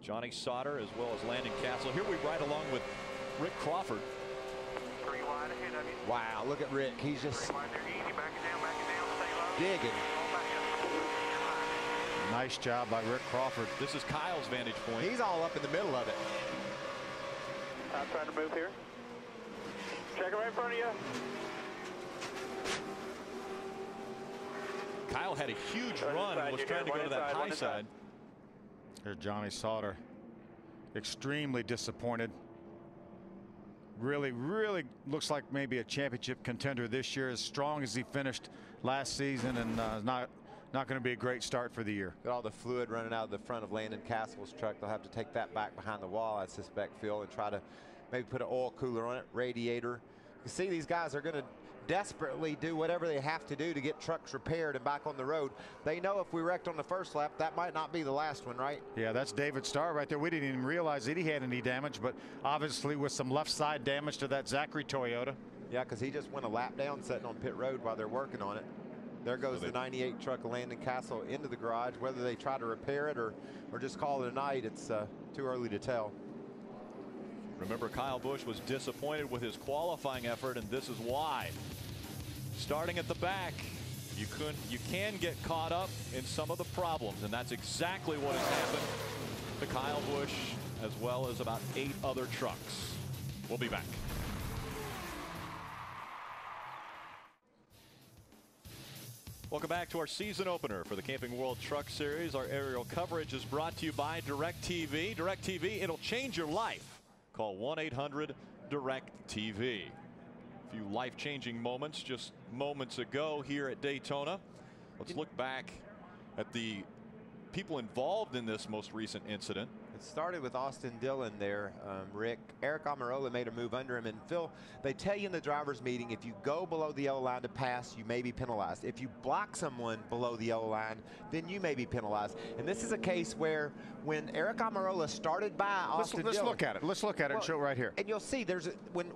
Johnny Sauter as well as Landon Castle. Here we ride along with Rick Crawford. 3 wide ahead of you. Wow, look at Rick. He's just digging. Nice job by Rick Crawford. This is Kyle's vantage point. He's all up in the middle of it. I'm trying to move here. Check it right in front of you. Kyle had a huge run and was trying to go to that high side. Here's Johnny Sauter. Extremely disappointed. Really looks like maybe a championship contender this year, as strong as he finished last season, and not going to be a great start for the year. Got all the fluid running out of the front of Landon Castle's truck. They'll have to take that back behind the wall, I suspect, Phil, and try to maybe put an oil cooler on it, radiator. You see these guys are going to desperately do whatever they have to do to get trucks repaired and back on the road. They know if we wrecked on the first lap, that might not be the last one, right? Yeah, that's David Starr right there. We didn't even realize that he had any damage, but obviously with some left side damage to that Zachary Toyota. Yeah, because he just went a lap down sitting on pit road while they're working on it. There goes the 98 truck of Landon Castle into the garage. Whether they try to repair it or just call it a night, it's too early to tell. Remember, Kyle Busch was disappointed with his qualifying effort, and this is why. Starting at the back, you can get caught up in some of the problems, and that's exactly what has happened to Kyle Busch as well as about 8 other trucks. We'll be back. Welcome back to our season opener for the Camping World Truck Series. Our aerial coverage is brought to you by DirecTV. DirecTV, it'll change your life. Call 1-800-DIRECTV. A few life-changing moments just moments ago here at Daytona. Let's look back at the people involved in this most recent incident. It started with Austin Dillon there, Rick. Eric Almirola made a move under him, and Phil, they tell you in the driver's meeting, if you go below the yellow line to pass, you may be penalized. If you block someone below the yellow line, then you may be penalized. And this is a case where when Eric Almirola started by Austin Dillon. Let's look at it. Let's look at it and show it right here. And you'll see there's when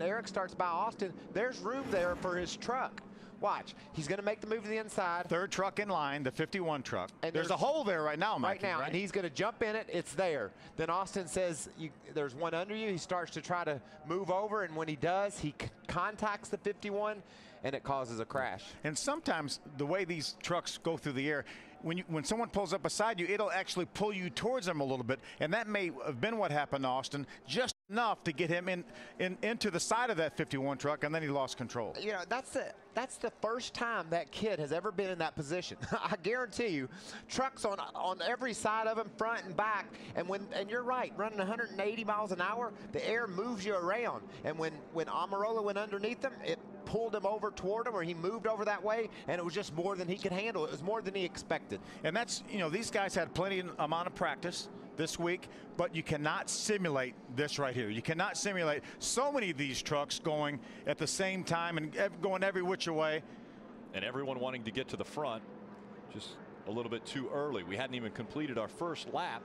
Eric starts by Austin, there's room there for his truck. Watch, he's going to make the move to the inside. Third truck in line, the 51 truck. And there's a hole there right now, Mike. Right now, and he's going to jump in it. It's there. Then Austin says, there's one under you. He starts to try to move over, and when he does, he contacts the 51, and it causes a crash. And sometimes the way these trucks go through the air, when someone pulls up beside you, it'll actually pull you towards them a little bit, and that may have been what happened to Austin, just enough to get him into the side of that 51 truck, and then he lost control. You know, that's the first time that kid has ever been in that position. I guarantee you, trucks on every side of him, front and back, and you're right, running 180 miles an hour, the air moves you around, and when Almirola went underneath him, it pulled him over toward him, or he moved over that way, and it was just more than he could handle. It was more than he expected. And that's, you know, these guys had plenty amount of practice this week, but you cannot simulate this right here. You cannot simulate so many of these trucks going at the same time and going every which way. And everyone wanting to get to the front just a little bit too early. We hadn't even completed our first lap,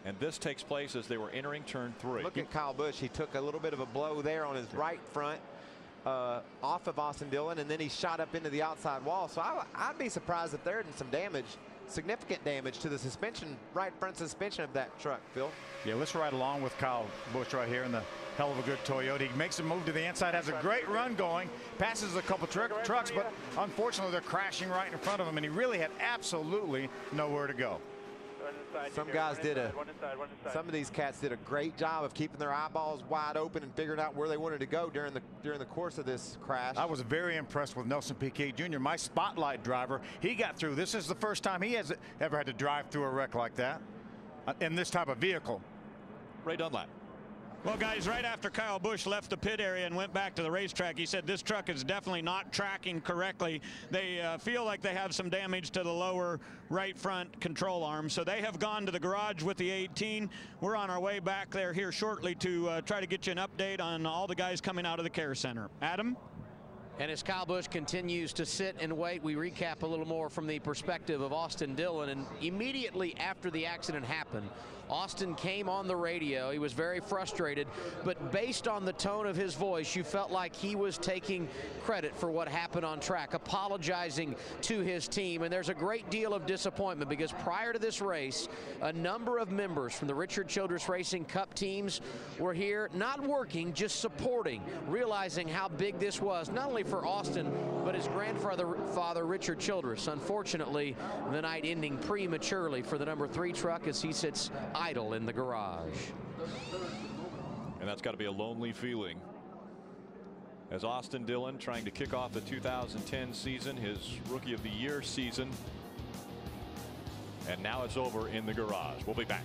and this takes place as they were entering turn 3. Look at Kyle Busch. He took a little bit of a blow there on his right front off of Austin Dillon, and then he shot up into the outside wall. So I'd be surprised if there isn't some damage, significant damage to the suspension, right front suspension of that truck, Phil. Yeah, let's ride along with Kyle Busch right here in the hell of a good Toyota. He makes a move to the inside, has a great run going, passes a couple trucks, but unfortunately they're crashing right in front of him, and he really had absolutely nowhere to go. Some guys some of these cats did a great job of keeping their eyeballs wide open and figuring out where they wanted to go during the course of this crash. I was very impressed with Nelson Piquet Jr., my spotlight driver. He got through. This is the first time he has ever had to drive through a wreck like that in this type of vehicle. Ray Dunlap. Well, guys, right after Kyle Busch left the pit area and went back to the racetrack, he said this truck is definitely not tracking correctly. They feel like they have some damage to the lower right front control arm. So they have gone to the garage with the 18. We're on our way back there here shortly to try to get you an update on all the guys coming out of the care center. Adam? And as Kyle Busch continues to sit and wait, we recap a little more from the perspective of Austin Dillon. And immediately after the accident happened, Austin came on the radio. He was very frustrated, but based on the tone of his voice, you felt like he was taking credit for what happened on track, apologizing to his team. And there's a great deal of disappointment because prior to this race, a number of members from the Richard Childress Racing Cup teams were here, not working, just supporting, realizing how big this was, not only for Austin, but his grandfather, Richard Childress. Unfortunately, the night ending prematurely for the number 3 truck as he sits idle in the garage. And that's got to be a lonely feeling. As Austin Dillon trying to kick off the 2010 season, his Rookie of the Year season. And now it's over in the garage. We'll be back.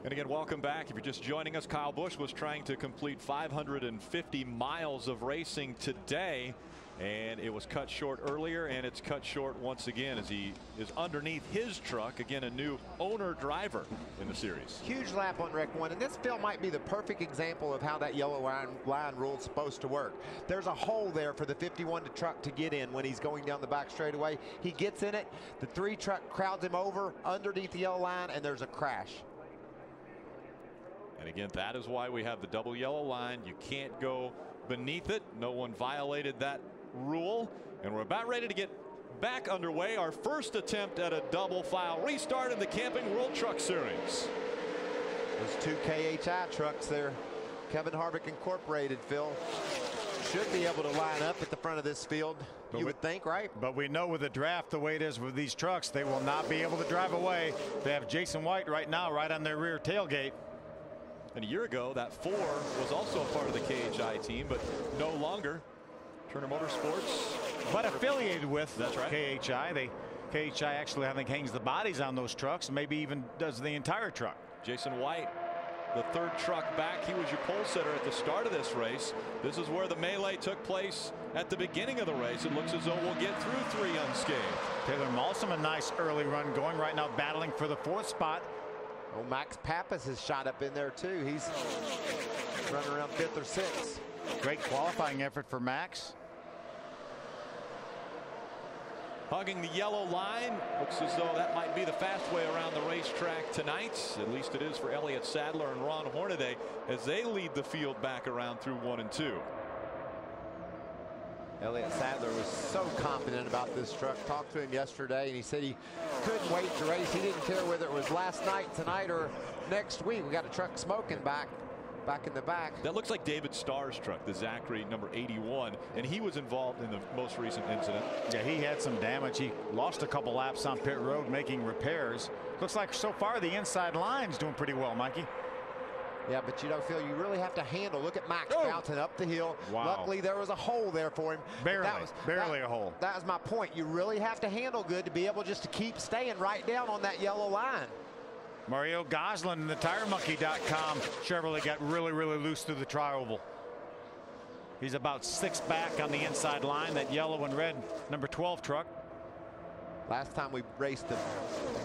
And again, welcome back. If you're just joining us, Kyle Busch was trying to complete 550 miles of racing today, and it was cut short earlier, and it's cut short once again as he is underneath his truck. Again, a new owner driver in the series. Huge lap on Rec 1, and this, Phil, might be the perfect example of how that yellow line rule is supposed to work. There's a hole there for the 51 truck to get in when he's going down the back straightaway. He gets in it, the 3 truck crowds him over underneath the yellow line, and there's a crash. And again, that is why we have the double yellow line. You can't go beneath it. No one violated that rule. And we're about ready to get back underway. Our first attempt at a double file restart in the Camping World Truck Series. Those 2 KHI trucks there, Kevin Harvick Incorporated, Phil, should be able to line up at the front of this field. You would think, right? But we know with the draft the way it is with these trucks, they will not be able to drive away. They have Jason White right now right on their rear tailgate. And a year ago, that 4 was also a part of the KHI team, but no longer. Turner Motorsports. But affiliated with that's right. KHI. KHI actually, I think, hangs the bodies on those trucks, maybe even does the entire truck. Jason White, the 3rd truck back. He was your pole sitter at the start of this race. This is where the melee took place at the beginning of the race. It looks as though we'll get through 3 unscathed. Taylor Malsom, a nice early run going right now, battling for the 4th spot. Oh, Max Pappas has shot up in there too. He's running around 5th or 6th. Great qualifying effort for Max. Hugging the yellow line. Looks as though that might be the fast way around the racetrack tonight. At least it is for Elliott Sadler and Ron Hornaday as they lead the field back around through 1 and 2. Elliott Sadler was so confident about this truck. Talked to him yesterday, and he said he couldn't wait to race. He didn't care whether it was last night, tonight, or next week. We got a truck smoking back in the back. That looks like David Starr's truck, the Zachary number 81, and he was involved in the most recent incident. Yeah, he had some damage. He lost a couple laps on pit road making repairs. Looks like so far the inside line's doing pretty well, Mikey. Yeah, but you don't feel you really have to handle. Look at Max bouncing up the hill. Wow. Luckily, there was a hole there for him. Barely a hole. That was my point. You really have to handle good to be able just to keep staying right down on that yellow line. Mario Goslin in the TireMonkey.com. Chevrolet got really loose through the tri-oval. He's about 6 back on the inside line. That yellow and red number 12 truck. Last time we raced a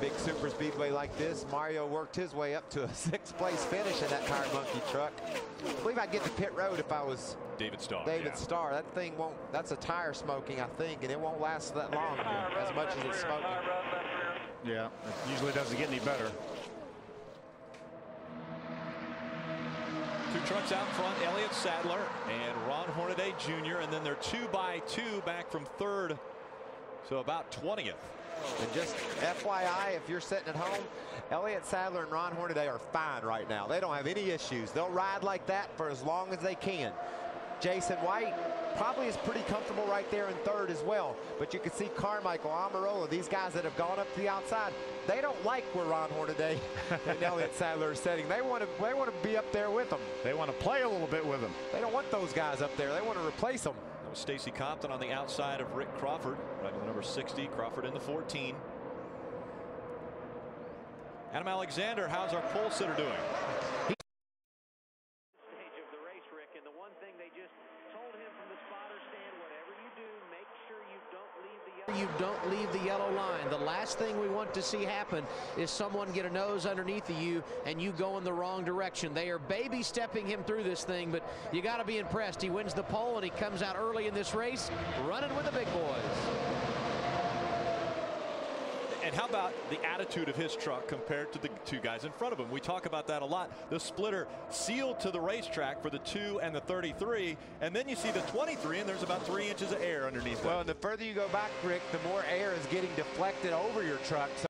big super speedway like this, Mario worked his way up to a 6th place finish in that Tire Monkey truck. I believe I'd get to pit road if I was David Starr. Starr. That thing won't, that's a tire smoking, I think, and it won't last that long as much as it's smoking. Yeah, it usually doesn't get any better. 2 trucks out front, Elliott Sadler and Ron Hornaday Jr. And then they're 2x2 back from 3rd. So about 20th. And just FYI, if you're sitting at home, Elliott Sadler and Ron Hornaday are fine right now. They don't have any issues. They'll ride like that for as long as they can. Jason White probably is pretty comfortable right there in 3rd as well. But you can see Carmichael, Amarola, these guys that have gone up to the outside, they don't like where Ron Hornaday and Elliott Sadler are sitting. They want to be up there with them. They want to play a little bit with them. They don't want those guys up there. They want to replace them. That was Stacy Compton on the outside of Rick Crawford, right with the number 60. Crawford in the 14. Adam Alexander, how's our pole sitter doing? You don't leave the yellow line. The last thing we want to see happen is someone get a nose underneath of you and you go in the wrong direction. They are baby stepping him through this thing, but you got to be impressed. He wins the pole and he comes out early in this race running with the big boys. And how about the attitude of his truck compared to the two guys in front of him? We talk about that a lot. The splitter sealed to the racetrack for the 2 and the 33, and then you see the 23, and there's about 3 inches of air underneath. Well, and the further you go back, Rick, the more air is getting deflected over your truck. So